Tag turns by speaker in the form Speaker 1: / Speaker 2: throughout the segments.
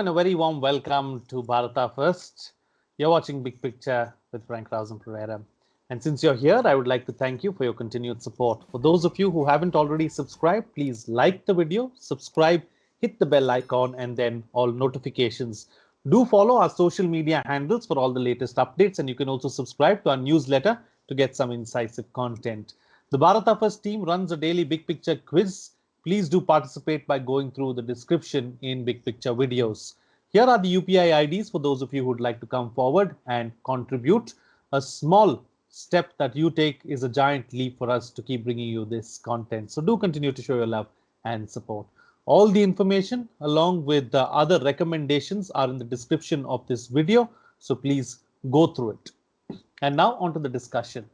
Speaker 1: and a very warm welcome to Bharata First. You're watching Big Picture with Rausan Pereira. And since you're here, I would like to thank you for your continued support. For those of you who haven't already subscribed, please like the video, subscribe, hit the bell icon, and then all notifications. Do follow our social media handles for all the latest updates, and you can also subscribe to our newsletter to get some incisive content. The Bharata First team runs a daily Big Picture quiz. Please do participate by going through the description in Big Picture videos. Here are the UPI IDs for those of you who would like to come forward and contribute. A small step that you take is a giant leap for us to keep bringing you this content. So do continue to show your love and support. All the information along with the other recommendations are in the description of this video. So please go through it. And now on to the discussion.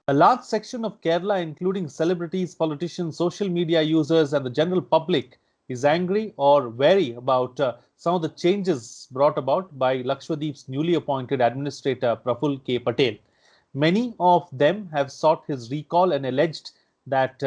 Speaker 1: A large section of Kerala, including celebrities, politicians, social media users, and the general public, is angry or wary about some of the changes brought about by Lakshwadeep's newly appointed administrator, Praful K. Patel. Many of them have sought his recall and alleged that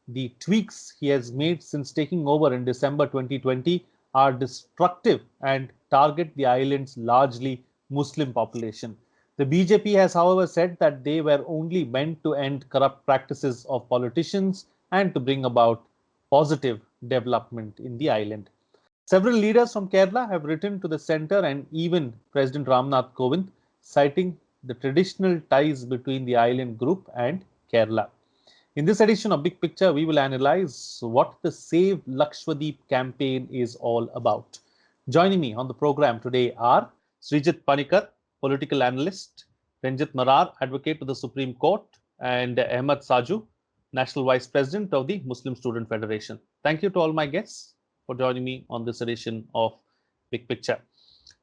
Speaker 1: the tweaks he has made since taking over in December 2020 are destructive and target the island's largely Muslim population. The BJP has, however, said that they were only meant to end corrupt practices of politicians and to bring about positive development in the island. Several leaders from Kerala have written to the centre and even President Ramnath Kovind, citing the traditional ties between the island group and Kerala. In this edition of Big Picture, we will analyze what the Save Lakshwadeep campaign is all about. Joining me on the program today are Sreejith, Panickar, political analyst, Renjith Marar, advocate to the Supreme Court, and Ahamed, Saju, National Vice President of the Muslim Student Federation. Thank you to all my guests for joining me on this edition of Big Picture.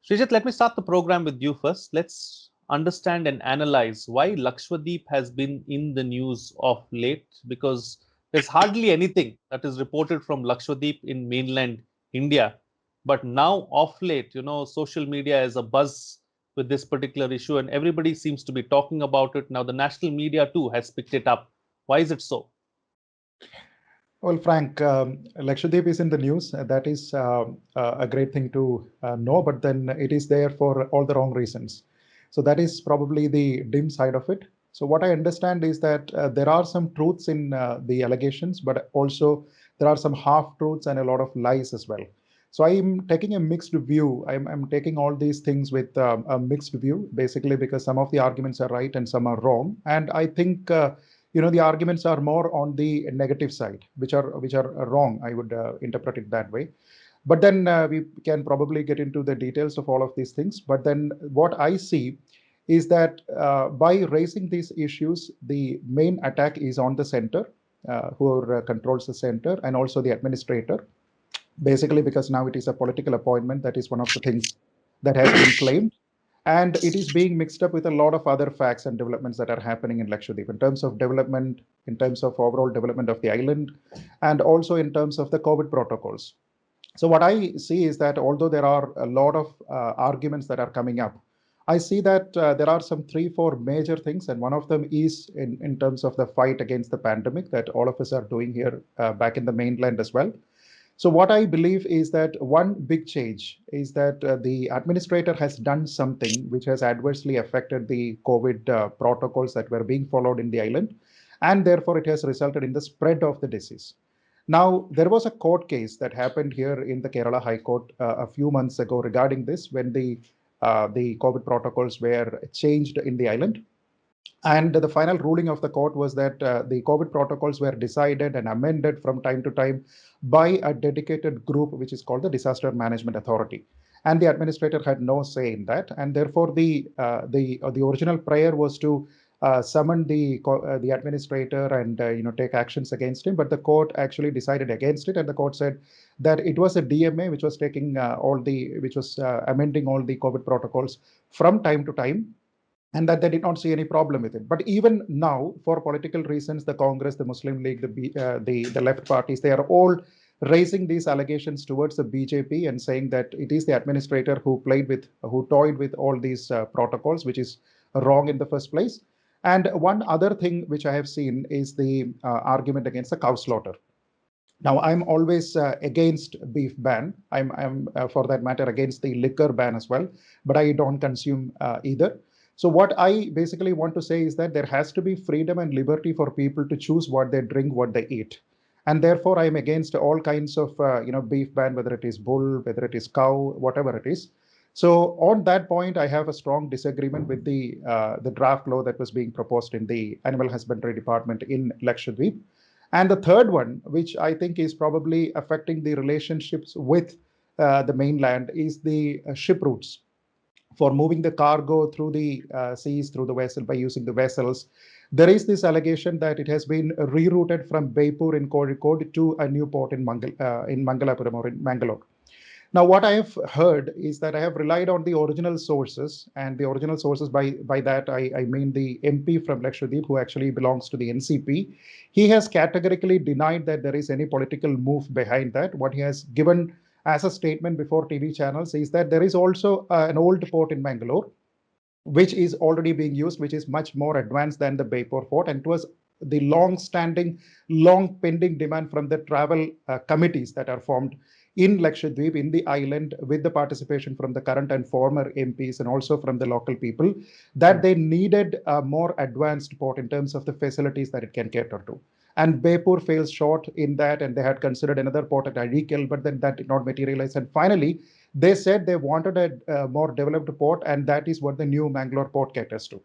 Speaker 1: Sreejith, let me start the program with you first. Let's understand and analyze why Lakshwadeep has been in the news of late, because there's hardly anything that is reported from Lakshwadeep in mainland India. But now, off late, social media is a buzz with this particular issue, and everybody seems to be talking about it. Now, the national media too has picked it up. Why is it so?
Speaker 2: Well, Frank, Lakshwadeep is in the news. That is a great thing to know, but then it is there for all the wrong reasons. So that is probably the dim side of it. So what I understand is that there are some truths in the allegations, but also there are some half-truths and a lot of lies as well. So I'm taking a mixed view. I'm taking all these things with a mixed view, basically because some of the arguments are right and some are wrong. And I think the arguments are more on the negative side, which are wrong. I would interpret it that way. But then we can probably get into the details of all of these things. But then what I see is that by raising these issues, the main attack is on the center, who controls the center, and also the administrator. Basically, because now it is a political appointment. That is one of the things that has been claimed. And it is being mixed up with a lot of other facts and developments that are happening in Lakshwadeep in terms of development, in terms of overall development of the island, and also in terms of the COVID protocols. So what I see is that although there are a lot of arguments that are coming up, I see that there are some 3-4 major things, and one of them is in terms of the fight against the pandemic that all of us are doing here back in the mainland as well. So what I believe is that one big change is that the administrator has done something which has adversely affected the COVID protocols that were being followed in the island, and therefore it has resulted in the spread of the disease. Now, there was a court case that happened here in the Kerala High Court a few months ago regarding this, when the COVID protocols were changed in the island. And the final ruling of the court was that the COVID protocols were decided and amended from time to time by a dedicated group, which is called the Disaster Management Authority. And the administrator had no say in that. And therefore, the original prayer was to summon the administrator and take actions against him. But the court actually decided against it, and the court said that it was a DMA which was taking amending all the COVID protocols from time to time, and that they did not see any problem with it. But even now, for political reasons, the Congress, the Muslim League, the left parties, they are all raising these allegations towards the BJP and saying that it is the administrator who toyed with all these protocols, which is wrong in the first place. And one other thing which I have seen is the argument against the cow slaughter. Now, I'm always against beef ban. I'm for that matter, against the liquor ban as well, but I don't consume either. So what I basically want to say is that there has to be freedom and liberty for people to choose what they drink, what they eat. And therefore, I am against all kinds of beef ban, whether it is bull, whether it is cow, whatever it is. So on that point, I have a strong disagreement with the draft law that was being proposed in the Animal Husbandry Department in Lakshadweep. And the third one, which I think is probably affecting the relationships with the mainland, is the ship routes for moving the cargo through the seas, through the vessel by using the vessels. There is this allegation that it has been rerouted from Baipur in Kozhikode to a new port in Mangalapuram or in Mangalore. Now, what I have heard is that I have relied on the original sources, and the original sources by that I mean the MP from Lakshadweep, who actually belongs to the NCP. He has categorically denied that there is any political move behind that. What he has given as a statement before TV channels is that there is also an old port in Mangalore, which is already being used, which is much more advanced than the Baipur port, and it was the long-standing, long-pending demand from the travel committees that are formed in Lakshadweep, in the island, with the participation from the current and former MPs and also from the local people, that they needed a more advanced port in terms of the facilities that it can cater to. And Baipur fails short in that, and they had considered another port at Adikal, but then that did not materialize. And finally, they said they wanted a more developed port, and that is what the new Mangalore port caters to.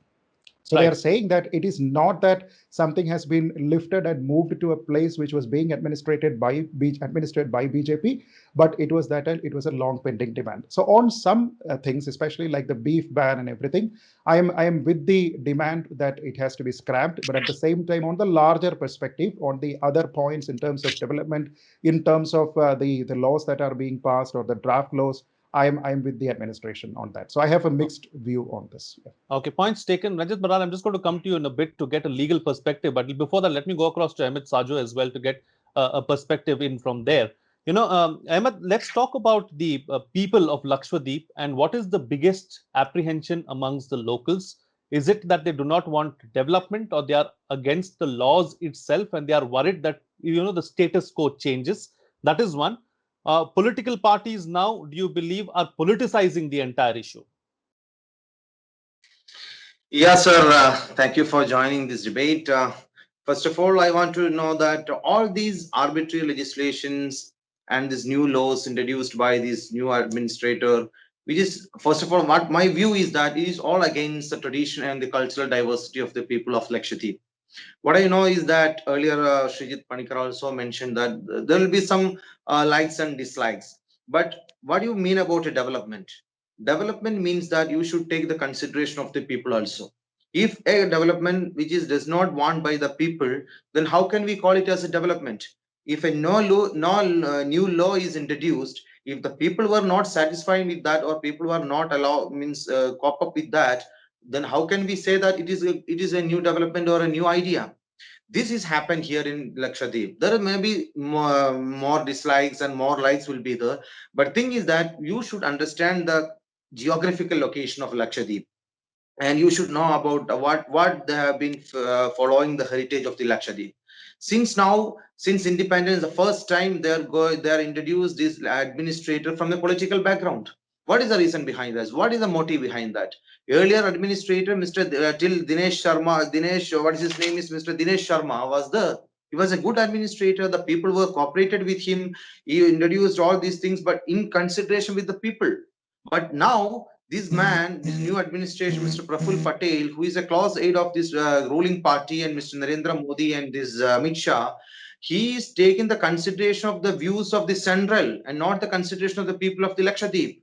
Speaker 2: So they are
Speaker 1: Right.
Speaker 2: saying that it is not that something has been lifted and moved to a place which was being administered by BJP, but it was that it was a long pending demand. So on some things, especially like the beef ban and everything, I am with the demand that it has to be scrapped. But at the same time, on the larger perspective, on the other points in terms of development, in terms of the laws that are being passed or the draft laws, I'm with the administration on that. So I have a mixed view on this. Yeah.
Speaker 1: Okay, points taken. Renjith, Marar, I'm just going to come to you in a bit to get a legal perspective. But before that, let me go across to Ahamed, Saju as well to get a perspective in from there. Ahamed, let's talk about the people of Lakshwadeep and what is the biggest apprehension amongst the locals. Is it that they do not want development, or they are against the laws itself and they are worried that the status quo changes? That is one. Political parties now, do you believe, are politicizing the entire issue?
Speaker 3: Yes, sir. Thank you for joining this debate. First of all, I want to know that all these arbitrary legislations and these new laws introduced by this new administrator, which is, first of all, what my view is that it is all against the tradition and the cultural diversity of the people of Lakshadweep. What I know is that earlier Sreejith Panickar also mentioned that there will be some likes and dislikes. But what do you mean about a development? Development means that you should take the consideration of the people also. If a development which is does not want by the people, then how can we call it as a development? If a new law is introduced, if the people were not satisfied with that, or people were not allow means cop up with that, then how can we say that it is a new development or a new idea? This is happened here in Lakshadweep. There may be more dislikes and more likes will be there, but thing is that you should understand the geographical location of Lakshadweep, and you should know about what they have been following the heritage of the Lakshadweep. Since independence, the first time they are introduced this administrator from the political background. What is the reason behind this? What is the motive behind that? Earlier administrator, Mr. Till Dinesh Sharma, what is his name is Mr. Dinesh Sharma was there. He was a good administrator. The people were cooperated with him. He introduced all these things, but in consideration with the people. But now this man, this new administration, Mr. Praful Patel, who is a close aide of this ruling party, and Mr. Narendra Modi and this Amit Shah, he is taking the consideration of the views of the central and not the consideration of the people of the Lakshadweep.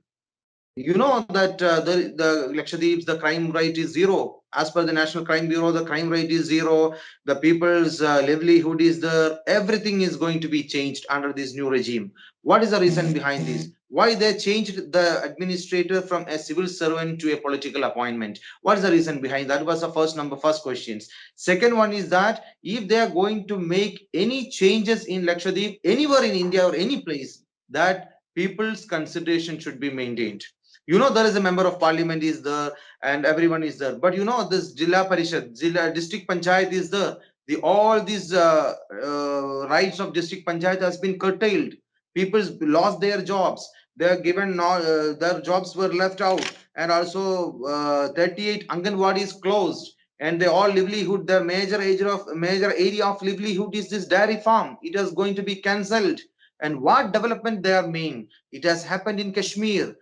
Speaker 3: You know that the Lakshadweep's the crime rate is zero. As per the National Crime Bureau, the crime rate is zero. The people's livelihood is there. Everything is going to be changed under this new regime. What is the reason behind this? Why they changed the administrator from a civil servant to a political appointment? What is the reason behind that? Was the first questions. Second one is that if they are going to make any changes in Lakshadweep, anywhere in India or any place, that people's consideration should be maintained. There is a member of parliament is there and everyone is there, but this Jilla Parishad, Jilla District Panchayat is there. All these rights of district panchayat has been curtailed. People lost their jobs. They are given their jobs were left out, and also 38 Anganwadis closed, and they all livelihood. Their major area of livelihood is this dairy farm. It is going to be cancelled. And what development they are mean? It has happened in Kashmir,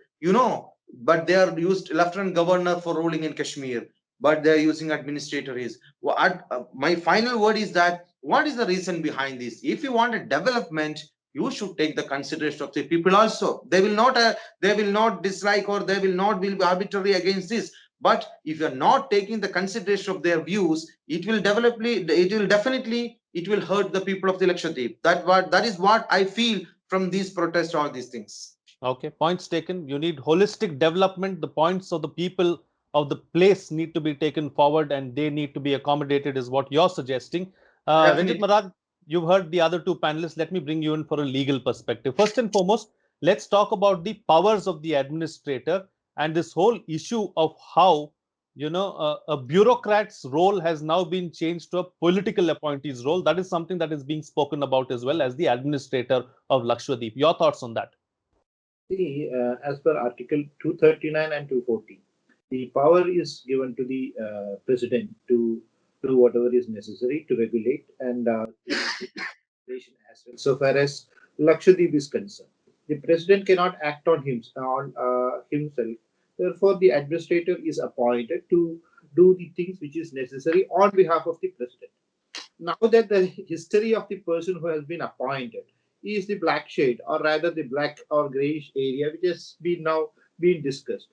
Speaker 3: but they are used lieutenant governor for ruling in Kashmir, but they are using administrator is. My final word is that what is the reason behind this? If you want a development, you should take the consideration of the people also. They will not dislike, or they will not be arbitrary against this. But if you're not taking the consideration of their views, it will hurt the people of the Lakshadweep. That is what I feel from these protests, all these things.
Speaker 1: Okay, points taken. You need holistic development. The points of the people of the place need to be taken forward, and they need to be accommodated, is what you're suggesting. Renjith,
Speaker 3: Definitely.
Speaker 1: Marar, you've heard the other two panelists. Let me bring you in for a legal perspective. First and foremost, let's talk about the powers of the administrator and this whole issue of how, a bureaucrat's role has now been changed to a political appointee's role. That is something that is being spoken about as well as the administrator of Lakshwadeep. Your thoughts on that?
Speaker 4: See, as per Article 239 and 240, the power is given to the President to do whatever is necessary to regulate and regulation as well. So far as Lakshadweep is concerned, the President cannot act on himself. Therefore, the administrator is appointed to do the things which is necessary on behalf of the President. Now that the history of the person who has been appointed is the black shade, or rather the black or grayish area, which has been now being discussed,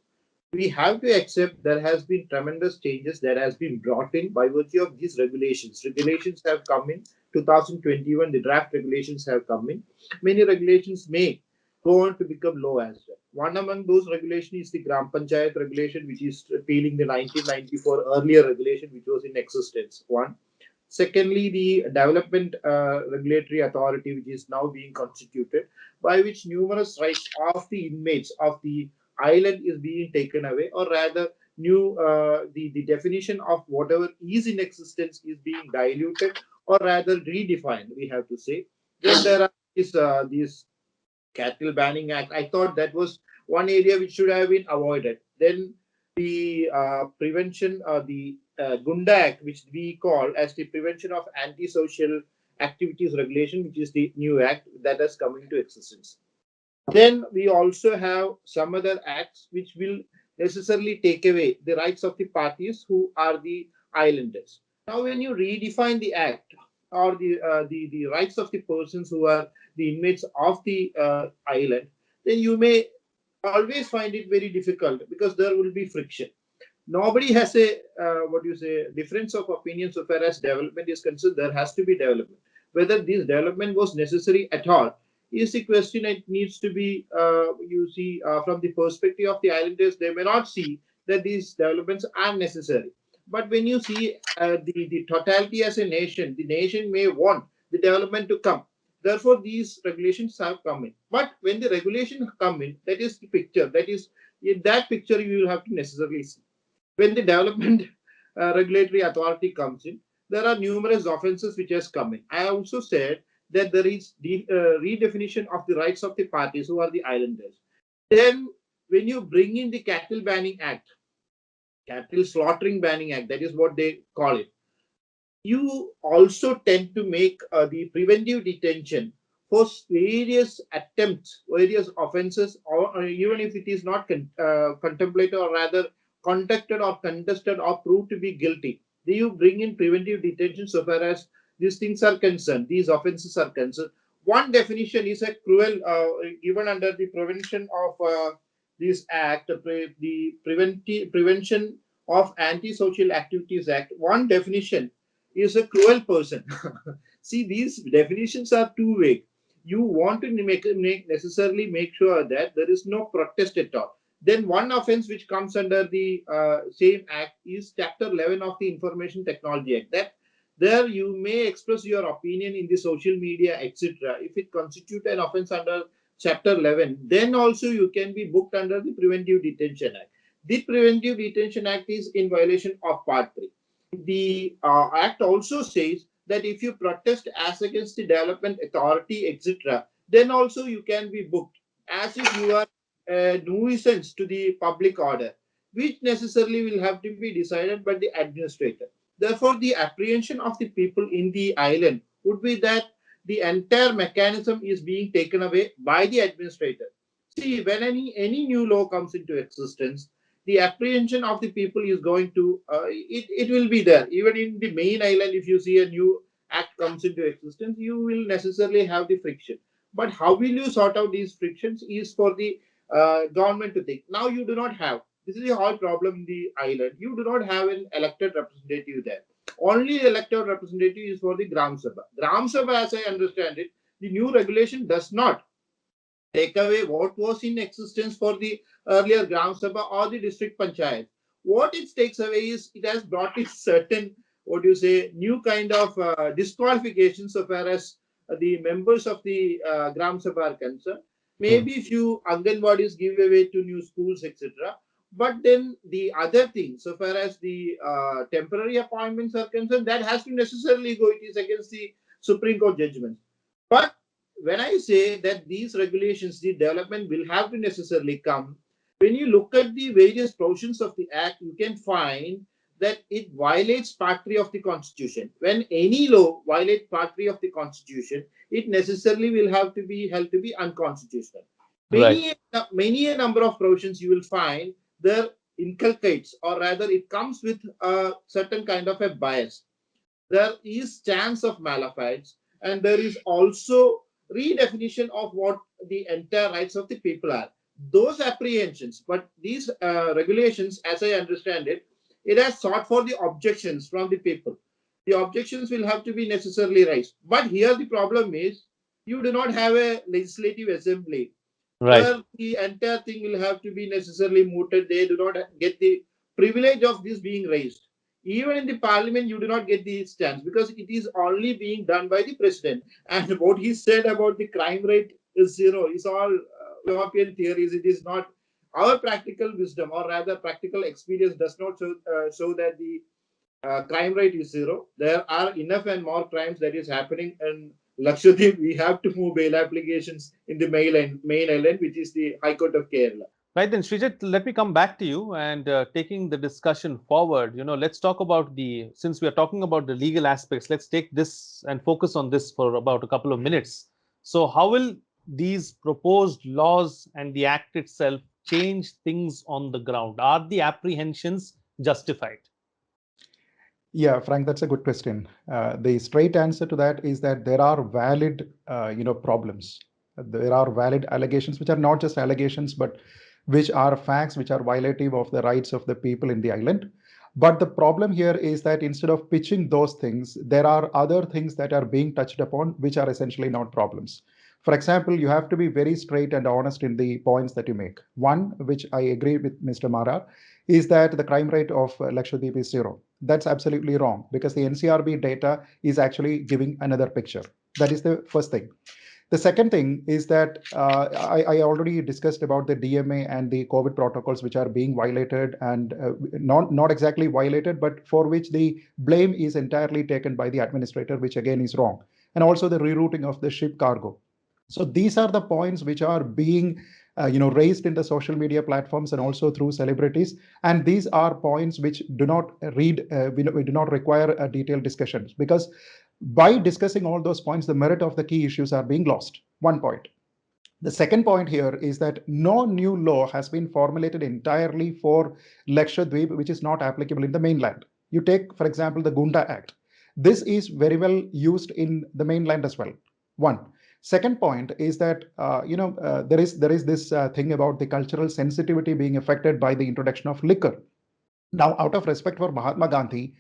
Speaker 4: we have to accept there has been tremendous changes that has been brought in by virtue of these regulations. Regulations have come in 2021. The draft regulations have come in. Many regulations may go on to become law as well. One among those regulations is the Gram Panchayat regulation, which is repealing the 1994 earlier regulation, which was in existence. One. Secondly, the Development Regulatory Authority, which is now being constituted, by which numerous rights of the inmates of the island is being taken away, or rather, the definition of whatever is in existence is being diluted, or rather redefined. We have to say. Then there are these Cattle Banning Act. I thought that was one area which should have been avoided. Then the prevention, the Gunda Act, which we call as the Prevention of Antisocial Activities Regulation, which is the new act that has come into existence. Then we also have some other acts which will necessarily take away the rights of the parties who are the islanders. Now, when you redefine the act, or the rights of the persons who are the inmates of the island, then you may always find it very difficult, because there will be friction. Nobody has a difference of opinion so far as development is concerned. There has to be development. Whether this development was necessary at all is the question. It needs to be, from the perspective of the islanders, they may not see that these developments are necessary. But when you see the totality as a nation, the nation may want the development to come. Therefore, these regulations have come in. But when the regulations come in, that is the picture. That is, in that picture, you will have to necessarily see. When the Development Regulatory Authority comes in, there are numerous offences which has come in. I also said that there is the redefinition of the rights of the parties who are the islanders. Then, when you bring in the Cattle Banning Act, Cattle Slaughtering Banning Act, that is what they call it, you also tend to make the preventive detention for various attempts, various offences, or even if it is not contemplated, or rather conducted or contested or proved to be guilty. Then you bring in preventive detention so far as these things are concerned, these offences are concerned. One definition is a cruel, given under the prevention of this act, the Prevention of Antisocial Activities Act. One definition is a cruel person. See, these definitions are too vague. You want to necessarily make sure that there is no protest at all. Then one offense which comes under the same act is Chapter 11 of the Information Technology Act. That there you may express your opinion in the social media, etc. If it constitutes an offense under Chapter 11, then also you can be booked under the Preventive Detention Act. The Preventive Detention Act is in violation of Part 3. The act also says that if you protest as against the development authority, etc., then also you can be booked as if you are a nuisance to the public order, which necessarily will have to be decided by the administrator. Therefore, the apprehension of the people in the island would be that the entire mechanism is being taken away by the administrator. See, when any new law comes into existence, the apprehension of the people is going to it will be there. Even in the main island, if you see a new act comes into existence, you will necessarily have the friction. But how will you sort out these frictions is for the government to think. Now you do not have. This is the whole problem in the island. You do not have an elected representative there. Only elected representative is for the Gram Sabha. Gram Sabha, as I understand it, the new regulation does not take away what was in existence for the earlier Gram Sabha or the district panchayat. What it takes away is it has brought in certain, what do you say, new kind of disqualifications so far as the members of the Gram Sabha are concerned. Maybe few Anganwadis give away to new schools, etc. But then the other thing, so far as the temporary appointments are concerned, that has to necessarily go. It is against the Supreme Court judgment. But when I say that these regulations, the development will have to necessarily come, when you look at the various provisions of the Act, you can find that it violates Part 3 of the Constitution. When any law violates Part 3 of the Constitution, it necessarily will have to be held to be unconstitutional. Many a number of provisions you will find there inculcates, or rather it comes with a certain kind of a bias. There is chance of malafide, and there is also redefinition of what the entire rights of the people are. Those apprehensions, but these regulations, as I understand it, it has sought for the objections from the people. The objections will have to be necessarily raised. But here the problem is you do not have a legislative assembly where the entire thing will have to be necessarily mooted. They do not get the privilege of this being raised. Even in the parliament, you do not get the stance because it is only being done by the president. And what he said about the crime rate is, is all European theories. It is not our practical wisdom, or rather, practical experience does not show that the crime rate is zero. There are enough and more crimes that is happening in Lakshwadeep. We have to move bail applications in the main island, which is the High Court of Kerala.
Speaker 1: Right then, Sreejith, let me come back to you and taking the discussion forward. Let's talk about since we are talking about the legal aspects, let's take this and focus on this for about a couple of minutes. So, how will these proposed laws and the act itself change things on the ground? Are the apprehensions justified?
Speaker 2: Yeah, Frank, that's a good question. The straight answer to that is that there are valid, problems. There are valid allegations, which are not just allegations, but which are facts, which are violative of the rights of the people in the island. But the problem here is that instead of pitching those things, there are other things that are being touched upon, which are essentially not problems. For example, you have to be very straight and honest in the points that you make. One, which I agree with Mr. Marar, is that the crime rate of Lakshwadeep is zero. That's absolutely wrong because the NCRB data is actually giving another picture. That is the first thing. The second thing is that I already discussed about the DMA and the COVID protocols which are being violated and not exactly violated, but for which the blame is entirely taken by the administrator, which again is wrong. And also the rerouting of the ship cargo. So these are the points which are being raised in the social media platforms and also through celebrities. And these are points which do not we do not require a detailed discussions, because by discussing all those points, the merit of the key issues are being lost. One point. The second point here is that no new law has been formulated entirely for Lakshadweep, which is not applicable in the mainland. You take, for example, the Gunda Act. This is very well used in the mainland as well. One. Second point is that there is this thing about the cultural sensitivity being affected by the introduction of liquor. Now, out of respect for Mahatma Gandhi,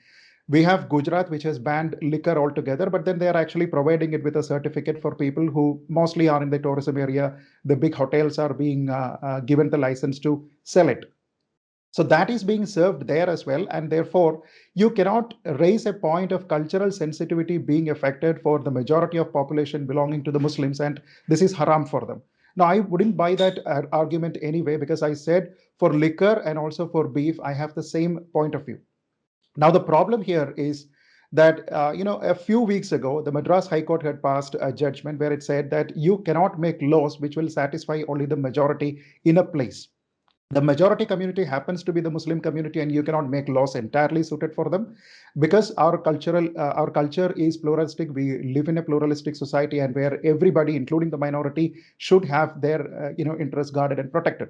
Speaker 2: we have Gujarat, which has banned liquor altogether, but then they are actually providing it with a certificate for people who mostly are in the tourism area. The big hotels are being given the license to sell it. So that is being served there as well. And therefore, you cannot raise a point of cultural sensitivity being affected for the majority of population belonging to the Muslims. And this is haram for them. Now, I wouldn't buy that argument anyway, because I said for liquor and also for beef, I have the same point of view. Now, the problem here is that, a few weeks ago, the Madras High Court had passed a judgment where it said that you cannot make laws which will satisfy only the majority in a place. The majority community happens to be the Muslim community, and you cannot make laws entirely suited for them, because our culture is pluralistic. We live in a pluralistic society, and where everybody, including the minority, should have their interests guarded and protected.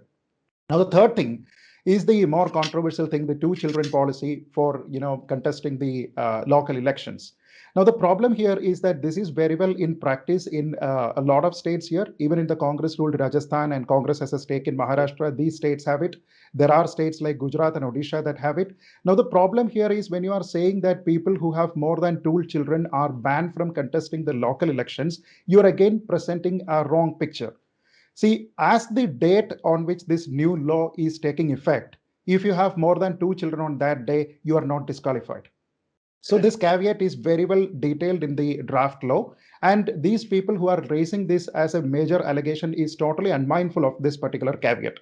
Speaker 2: Now, the third thing is the more controversial thing, the two children policy for contesting the local elections. Now, the problem here is that this is very well in practice in a lot of states here, even in the Congress ruled Rajasthan, and Congress has a stake in Maharashtra. These states have it. There are states like Gujarat and Odisha that have it. Now, the problem here is when you are saying that people who have more than two children are banned from contesting the local elections, you are again presenting a wrong picture. See, as the date on which this new law is taking effect, if you have more than two children on that day, you are not disqualified. So this caveat is very well detailed in the draft law. And these people who are raising this as a major allegation is totally unmindful of this particular caveat.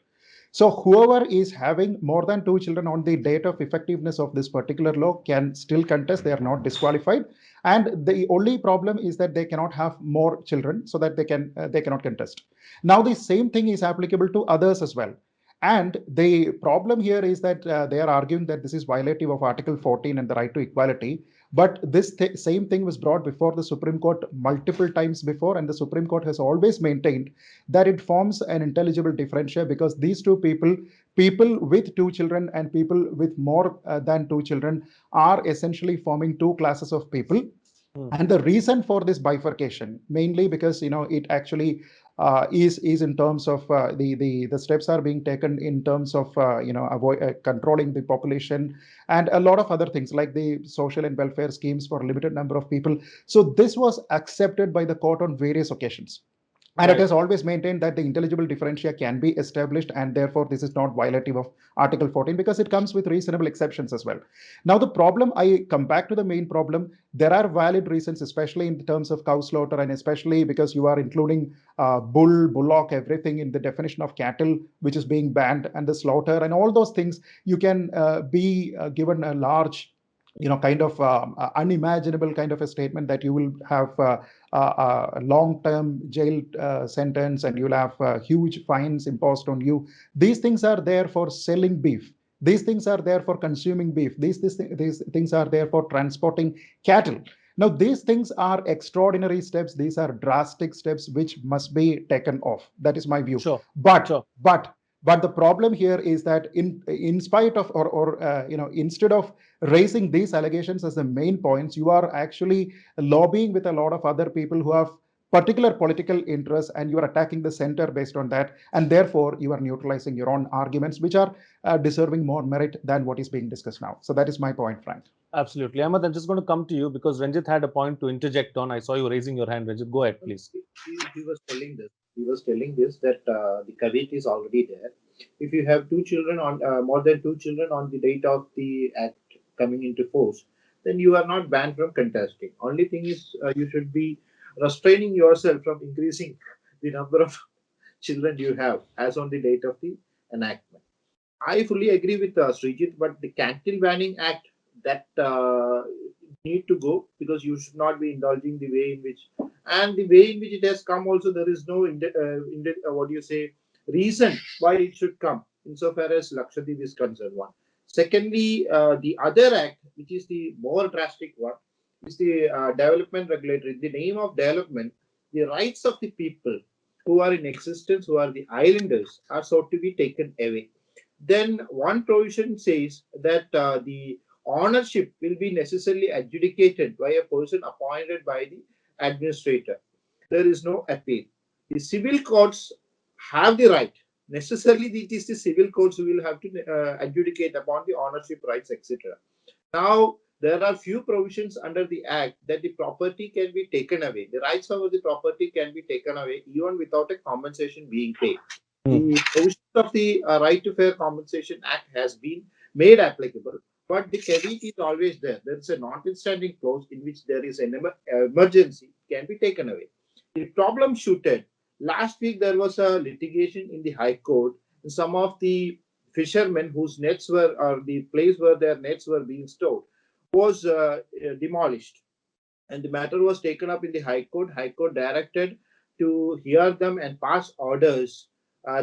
Speaker 2: So whoever is having more than two children on the date of effectiveness of this particular law can still contest. They are not disqualified. And the only problem is that they cannot have more children, so that they cannot contest. Now the same thing is applicable to others as well. And the problem here is that they are arguing that this is violative of Article 14 and the right to equality. But this same thing was brought before the Supreme Court multiple times before, and the Supreme Court has always maintained that it forms an intelligible differential, because these two people with two children and people with more than two children, are essentially forming two classes of people. And the reason for this bifurcation, mainly because it actually is in terms of the steps are being taken in terms of controlling the population, and a lot of other things like the social and welfare schemes for a limited number of people. So this was accepted by the court on various occasions. And it has always maintained that the intelligible differentia can be established, and therefore this is not violative of Article 14, because it comes with reasonable exceptions as well. Now, the problem, I come back to the main problem. There are valid reasons, especially in terms of cow slaughter, and especially because you are including bull, bullock, everything in the definition of cattle, which is being banned, and the slaughter and all those things. You can be given a large kind of unimaginable kind of a statement that you will have a long-term jail sentence, and you'll have huge fines imposed on you. These things are there for selling beef. These things are there for consuming beef. These things are there for transporting cattle. Now, these things are extraordinary steps. These are drastic steps which must be taken off. That is my view.
Speaker 1: Sure.
Speaker 2: But the problem here is that in spite of instead of raising these allegations as the main points, you are actually lobbying with a lot of other people who have particular political interests, and you are attacking the center based on that, and therefore you are neutralizing your own arguments, which are deserving more merit than what is being discussed now. So that is my point, Frank.
Speaker 1: Absolutely. Ahmed, I'm just going to come to you because Renjith had a point to interject on. I saw you raising your hand. Renjith, go ahead, please.
Speaker 4: He was telling this. He was telling this that the caveat is already there. If you have two children on more than two children on the date of the act coming into force, then you are not banned from contesting. Only thing is you should be restraining yourself from increasing the number of children you have as on the date of the enactment. I fully agree with Sreejith, but the cattle banning act that need to go, because you should not be indulging the way in which, and the way in which it has come also, there is no what do you say, reason why it should come insofar as Lakshwadeep is concerned. One. Secondly, the other act, which is the more drastic one, is the development regulatory. In the name of development, the rights of the people who are in existence, who are the islanders, are sought to be taken away. Then one provision says that the ownership will be necessarily adjudicated by a person appointed by the administrator. There is no appeal. The civil courts have the right. Necessarily, it is the civil courts who will have to adjudicate upon the ownership rights, etc. Now, there are few provisions under the Act that the property can be taken away. The rights over the property can be taken away even without a compensation being paid. The provisions of the Right to Fair Compensation Act has been made applicable, but the caveat is always there. There is a notwithstanding clause in which there is an emergency can be taken away. The problem shooted. Last week there was a litigation in the High Court. Some of the fishermen whose nets were, or the place where their nets were being stored, was demolished, and the matter was taken up in the High Court. High Court directed to hear them and pass orders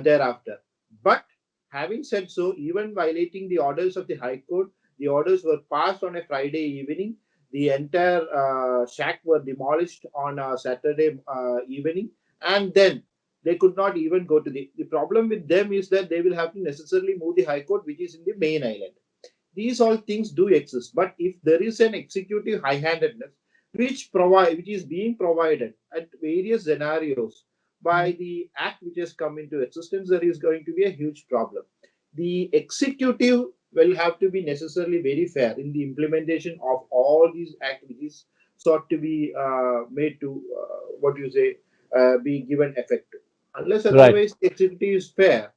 Speaker 4: thereafter. But having said so, even violating the orders of the High Court, the orders were passed on a Friday evening. The entire shack were demolished on a Saturday evening, and then they could not even go to the problem with them is that they will have to necessarily move the High Court, which is in the main island. These all things do exist, but if there is an executive high-handedness which is being provided at various scenarios by the act which has come into existence, there is going to be a huge problem. The executive will have to be necessarily very fair in the implementation of all these activities sought to be made to be given effect. Unless otherwise the executive is fair,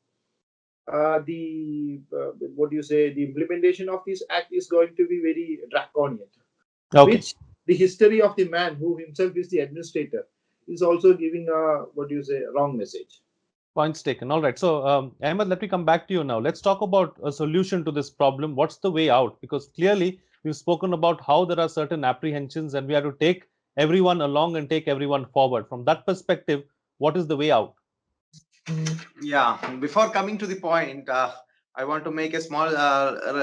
Speaker 4: the implementation of this act is going to be very draconian.
Speaker 1: Okay.
Speaker 4: Which the history of the man who himself is the administrator is also giving a wrong message.
Speaker 1: Points taken. All right. So, Ahmed, let me come back to you now. Let's talk about a solution to this problem. What's the way out? Because clearly we've spoken about how there are certain apprehensions and we have to take everyone along and take everyone forward. From that perspective, what is the way out?
Speaker 3: Yeah, before coming to the point, I want to make a small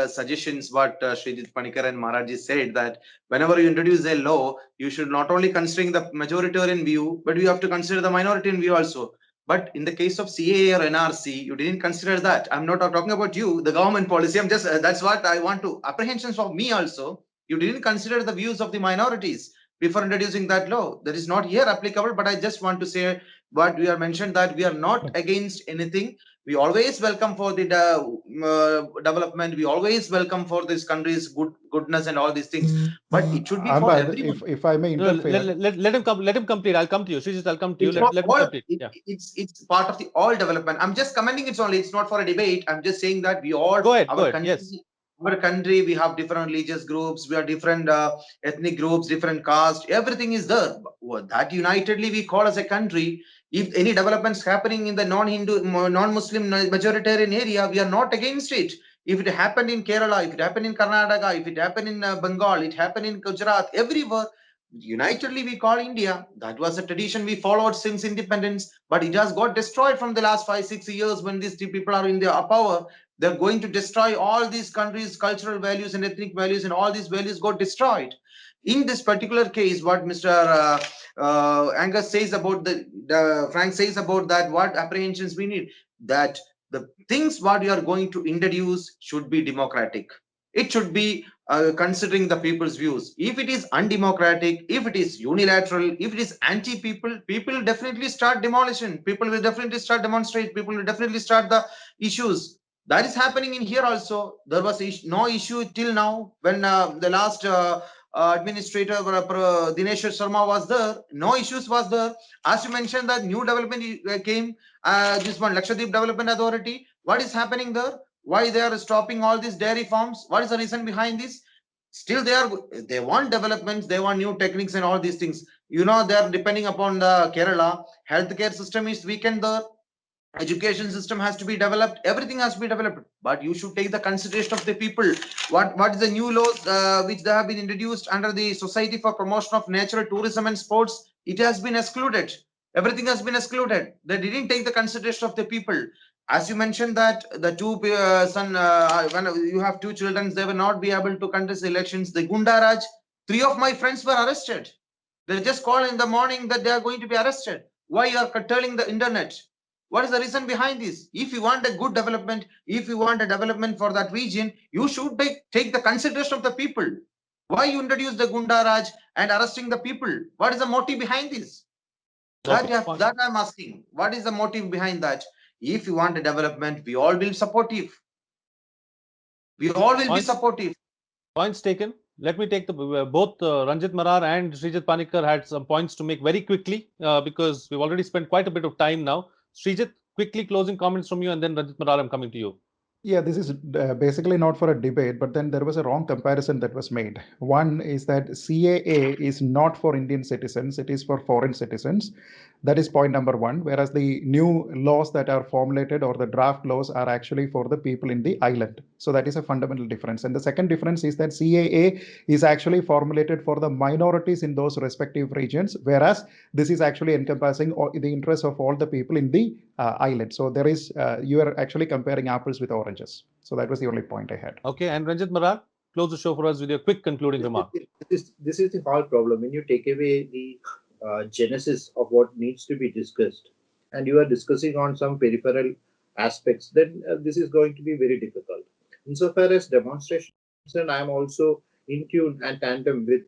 Speaker 3: suggestions what Sreejith, Panickar and Marar said, that whenever you introduce a law, you should not only considering the majoritarian view, but you have to consider the minoritarian view also. But in the case of CAA or NRC, you didn't consider that. I'm not talking about you, the government policy. I'm just, that's what I want to, apprehensions of me also. You didn't consider the views of the minorities before introducing that law. That is not here applicable, but I just want to say what we are mentioned, that we are not against anything. We always welcome for the development. We always welcome for this country's goodness and all these things. But it should be for everyone.
Speaker 2: If I may interfere,
Speaker 1: let him come. Let him complete. I'll come to you. Sreejith, I'll come to you.
Speaker 3: It's
Speaker 1: Let him
Speaker 3: all,
Speaker 1: complete.
Speaker 3: it's part of the all development. I'm just commenting. It's only. It's not for a debate. I'm just saying that we all
Speaker 1: Go ahead.
Speaker 3: country.
Speaker 1: Yes.
Speaker 3: Our country, we have different religious groups, we have different ethnic groups, different caste, everything is there. That unitedly we call as a country. If any developments happening in the non-Hindu, non-Muslim majoritarian area, we are not against it. If it happened in Kerala, if it happened in Karnataka, if it happened in Bengal, it happened in Gujarat, everywhere, unitedly we call India. That was a tradition we followed since independence, but it has got destroyed from the last 5-6 years when these two people are in their power. They're going to destroy all these countries' cultural values and ethnic values, and all these values got destroyed. In this particular case, what Mr. Angus says about Frank says about that, what apprehensions we need, that the things what we are going to introduce should be democratic. It should be considering the people's views. If it is undemocratic, if it is unilateral, if it is anti-people, people will definitely start demolition. People will definitely start demonstrate. People will definitely start the issues. That is happening in here also. There was no issue till now when the last administrator Dinesh Sharma was there. No issues was there. As you mentioned, that new development came. This one Lakshwadeep Development Authority. What is happening there? Why they are stopping all these dairy farms? What is the reason behind this? Still, they want developments. They want new techniques and all these things. You know, they are depending upon the Kerala healthcare system is weakened there. Education system has to be developed, everything has to be developed, but you should take the consideration of the people. What is the new laws which they have been introduced under the Society for Promotion of Natural Tourism and Sports? It has been excluded. Everything has been excluded. They didn't take the consideration of the people. As you mentioned that the two when you have two children, they will not be able to contest elections. The Gundaraj, 3 of my friends were arrested. They just call in the morning that they are going to be arrested. Why you are curtailing the internet? What is the reason behind this? If you want a good development, if you want a development for that region, you should take the consideration of the people. Why you introduce the Gunda Raj and arresting the people? What is the motive behind this? That I'm asking. What is the motive behind that? If you want a development, we all will be supportive. We all will be supportive.
Speaker 1: Points taken. Let me take the both Renjith Marar and Sreejith Panickar had some points to make very quickly because we've already spent quite a bit of time now. Sreejith, quickly closing comments from you, and then Renjith Marar, I'm coming to you.
Speaker 2: Yeah, this is basically not for a debate, but then there was a wrong comparison that was made. One is that CAA is not for Indian citizens, it is for foreign citizens. That is point number one. Whereas the new laws that are formulated or the draft laws are actually for the people in the island. So that is a fundamental difference. And the second difference is that CAA is actually formulated for the minorities in those respective regions, whereas this is actually encompassing the interests of all the people in the island. So there is, you are actually comparing apples with oranges. So that was the only point I had.
Speaker 1: Okay, and Renjith, Marar, close the show for us with your quick concluding remark.
Speaker 4: This is the whole problem. When you take away the genesis of what needs to be discussed, and you are discussing on some peripheral aspects, then this is going to be very difficult. Insofar as demonstration, I am also in tune and tandem with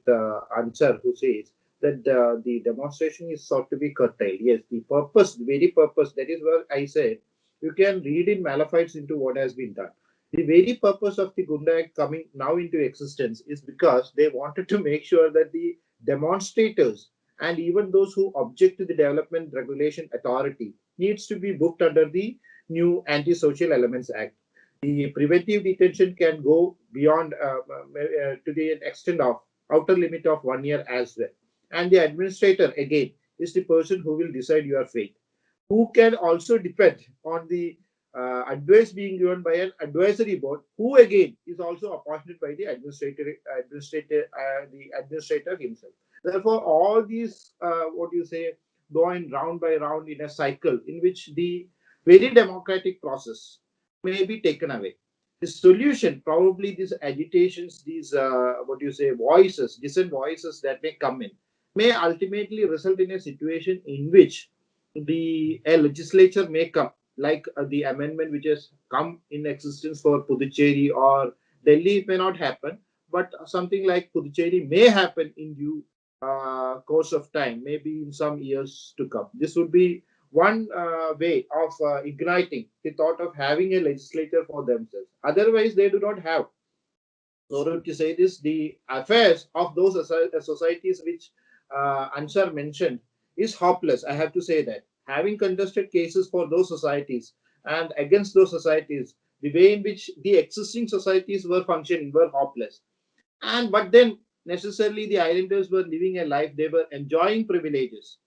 Speaker 4: Ansar, who says that the demonstration is sought to be curtailed. Yes, the purpose, the very purpose, that is what I said. You can read in Malachites into what has been done. The very purpose of the Gunda Act coming now into existence is because they wanted to make sure that the demonstrators and even those who object to the Development Regulation Authority needs to be booked under the new Anti-Social Elements Act. The preventive detention can go beyond to the extent of outer limit of 1 year as well. And the administrator, again, is the person who will decide your fate, who can also depend on the advice being given by an advisory board, who again is also appointed by the administrator himself. Therefore, all these, going round by round in a cycle in which the very democratic process may be taken away. The solution, probably these agitations, these voices, dissent voices that may come in, may ultimately result in a situation in which a legislature may come, like the amendment which has come in existence for Puducherry or Delhi. It may not happen, but something like Puducherry may happen in due course of time, maybe in some years to come. This would be one way of igniting the thought of having a legislature for themselves. Otherwise, they do not have. So to say this, the affairs of those societies which Ansar mentioned is hopeless. I have to say that. Having contested cases for those societies and against those societies, the way in which the existing societies were functioning were hopeless. But then necessarily the islanders were living a life, they were enjoying privileges.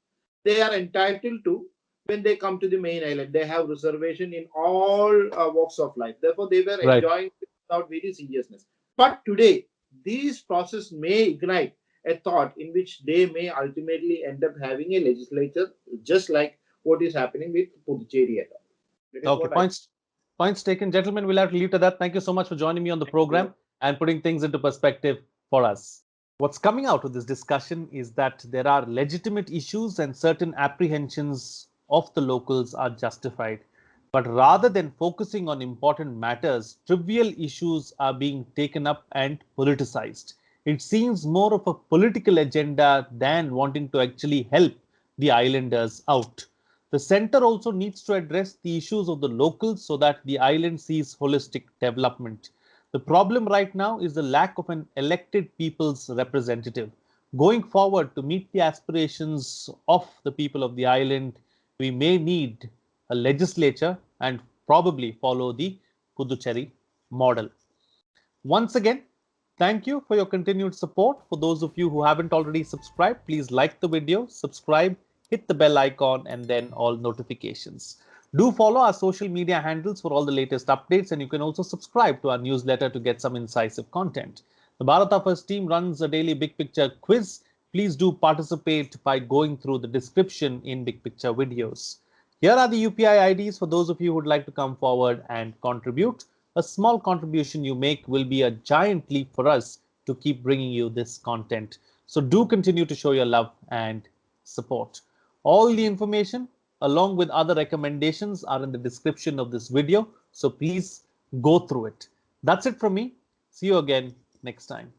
Speaker 4: They are entitled to when they come to the main island. They have reservation in all walks of life. Therefore, they were
Speaker 1: Right.
Speaker 4: enjoying without very seriousness. But today, these process may ignite a thought in which they may ultimately end up having a legislature, just like what is happening with Puducherry.
Speaker 1: Okay, points taken. Gentlemen, we'll have to leave to that. Thank you so much for joining me on the program and putting things into perspective for us. What's coming out of this discussion is that there are legitimate issues and certain apprehensions of the locals are justified. But rather than focusing on important matters, trivial issues are being taken up and politicized. It seems more of a political agenda than wanting to actually help the islanders out. The center also needs to address the issues of the locals so that the island sees holistic development. The problem right now is the lack of an elected people's representative. Going forward, to meet the aspirations of the people of the island, we may need a legislature and probably follow the Puducherry model. Once again, thank you for your continued support. For those of you who haven't already subscribed, please like the video, subscribe, hit the bell icon, and then all notifications. Do follow our social media handles for all the latest updates, and you can also subscribe to our newsletter to get some incisive content. The Bharata First team runs a daily Big Picture quiz. Please do participate by going through the description in Big Picture videos. Here are the UPI IDs for those of you who would like to come forward and contribute. A small contribution you make will be a giant leap for us to keep bringing you this content. So do continue to show your love and support. All the information along with other recommendations are in the description of this video. So please go through it. That's it from me. See you again next time.